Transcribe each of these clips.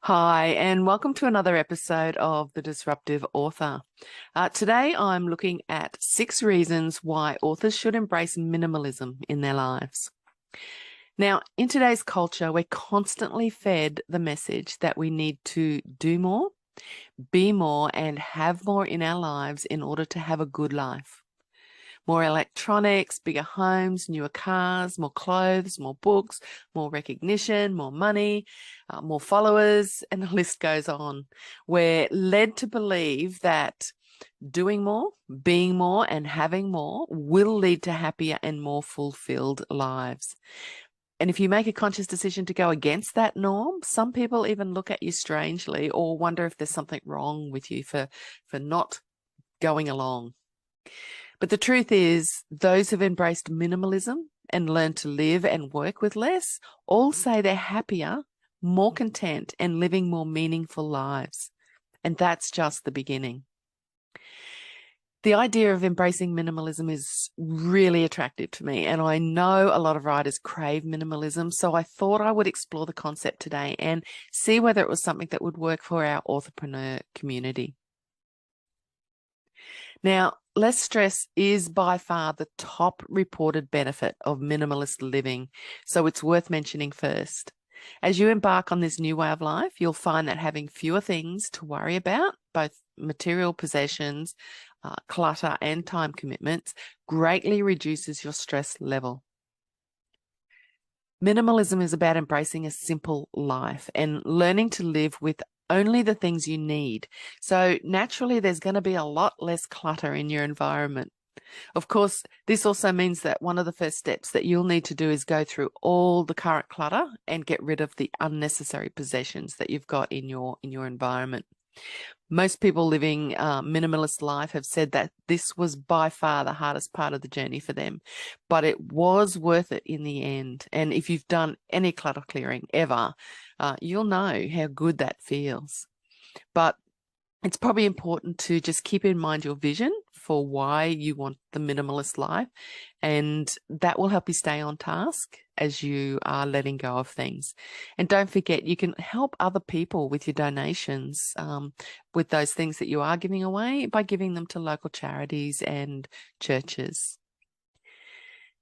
Hi, and welcome to another episode of The Disruptive Author. Today, I'm looking at 6 reasons why authors should embrace minimalism in their lives. Now, in today's culture, we're constantly fed the message that we need to do more, be more, and have more in our lives in order to have a good life. More electronics, bigger homes, newer cars, more clothes, more books, more recognition, more money, more followers, and the list goes on. We're led to believe that doing more, being more, and having more will lead to happier and more fulfilled lives. And if you make a conscious decision to go against that norm, some people even look at you strangely or wonder if there's something wrong with you for not going along. But the truth is, those who've embraced minimalism and learned to live and work with less all say they're happier, more content, and living more meaningful lives. And that's just the beginning. The idea of embracing minimalism is really attractive to me, and I know a lot of writers crave minimalism, so I thought I would explore the concept today and see whether it was something that would work for our Authorpreneur community. Now, less stress is by far the top reported benefit of minimalist living, so it's worth mentioning first. As you embark on this new way of life, you'll find that having fewer things to worry about, both material possessions, clutter, and time commitments, greatly reduces your stress level. Minimalism is about embracing a simple life and learning to live with only the things you need. So naturally, there's going to be a lot less clutter in your environment. Of course, this also means that one of the first steps that you'll need to do is go through all the current clutter and get rid of the unnecessary possessions that you've got in your environment. Most people living minimalist life have said that this was by far the hardest part of the journey for them, but it was worth it in the end. And if you've done any clutter clearing ever, you'll know how good that feels. But it's probably important to just keep in mind your vision for why you want the minimalist life, and that will help you stay on task as you are letting go of things. And don't forget, you can help other people with your donations, with those things that you are giving away, by giving them to local charities and churches.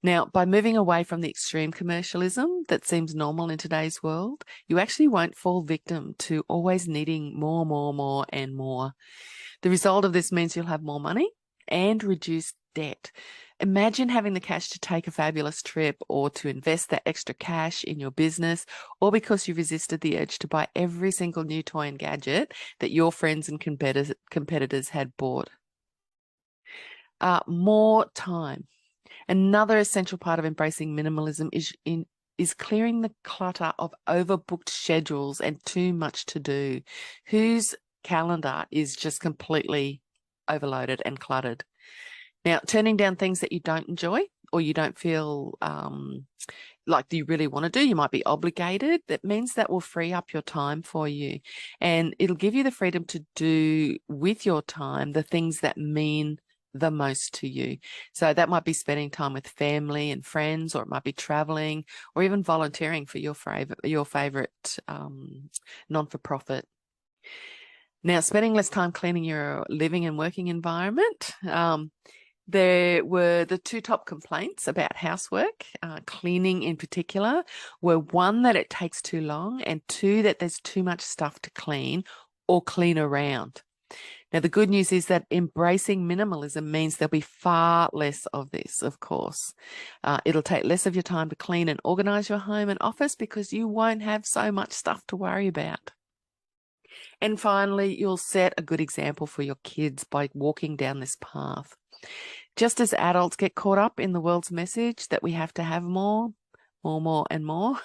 Now, by moving away from the extreme commercialism that seems normal in today's world, you actually won't fall victim to always needing more, and more. The result of this means you'll have more money and reduced debt. Imagine having the cash to take a fabulous trip, or to invest that extra cash in your business, or because you resisted the urge to buy every single new toy and gadget that your friends and competitors had bought. More time. Another essential part of embracing minimalism is clearing the clutter of overbooked schedules and too much to do. Whose calendar is just completely overloaded and cluttered? Now, turning down things that you don't enjoy or you don't feel like you really want to do, you might be obligated. That means that will free up your time for you, and it'll give you the freedom to do with your time the things that mean the most to you. So that might be spending time with family and friends, or it might be traveling, or even volunteering for your favorite non-for-profit. Now, spending less time cleaning your living and working environment. There were the 2 top complaints about housework, cleaning in particular, were 1, that it takes too long, and 2, that there's too much stuff to clean or clean around. Now, the good news is that embracing minimalism means there'll be far less of this, of course. It'll take less of your time to clean and organize your home and office because you won't have so much stuff to worry about. And finally, you'll set a good example for your kids by walking down this path. Just as adults get caught up in the world's message that we have to have more, and more,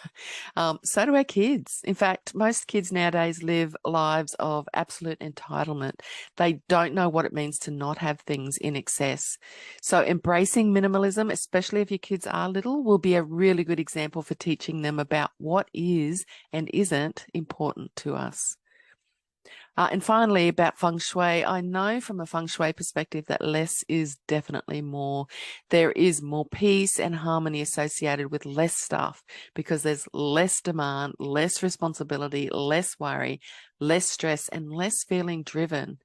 so do our kids. In fact, most kids nowadays live lives of absolute entitlement. They don't know what it means to not have things in excess. So embracing minimalism, especially if your kids are little, will be a really good example for teaching them about what is and isn't important to us. And finally, about feng shui, I know from a feng shui perspective that less is definitely more. There is more peace and harmony associated with less stuff because there's less demand, less responsibility, less worry, less stress, and less feeling driven.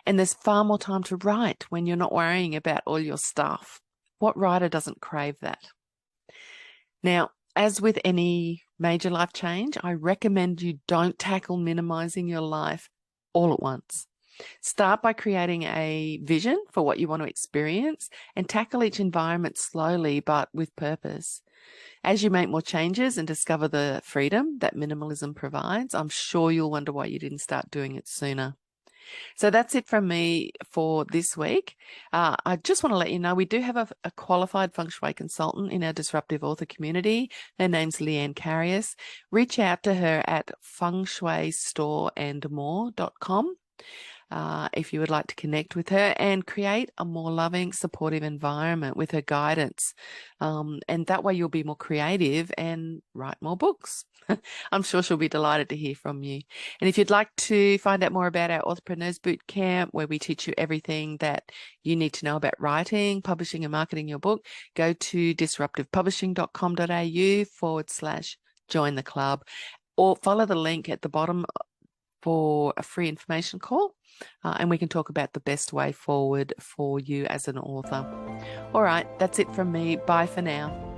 And there's far more time to write when you're not worrying about all your stuff. What writer doesn't crave that? Now, as with any major life change, I recommend you don't tackle minimizing your life all at once. Start by creating a vision for what you want to experience and tackle each environment slowly but with purpose. As you make more changes and discover the freedom that minimalism provides, I'm sure you'll wonder why you didn't start doing it sooner. So that's it from me for this week. I just want to let you know we do have a qualified feng shui consultant in our disruptive author community. Her name's Leanne Carius. Reach out to her at fengshuistoreandmore.com. If you would like to connect with her and create a more loving, supportive environment with her guidance. And that way you'll be more creative and write more books. I'm sure she'll be delighted to hear from you. And if you'd like to find out more about our Authorpreneurs Bootcamp, where we teach you everything that you need to know about writing, publishing, and marketing your book, go to disruptivepublishing.com.au/join the club, or follow the link at the bottom for a free information call, and we can talk about the best way forward for you as an author. All right, that's it from me. Bye for now.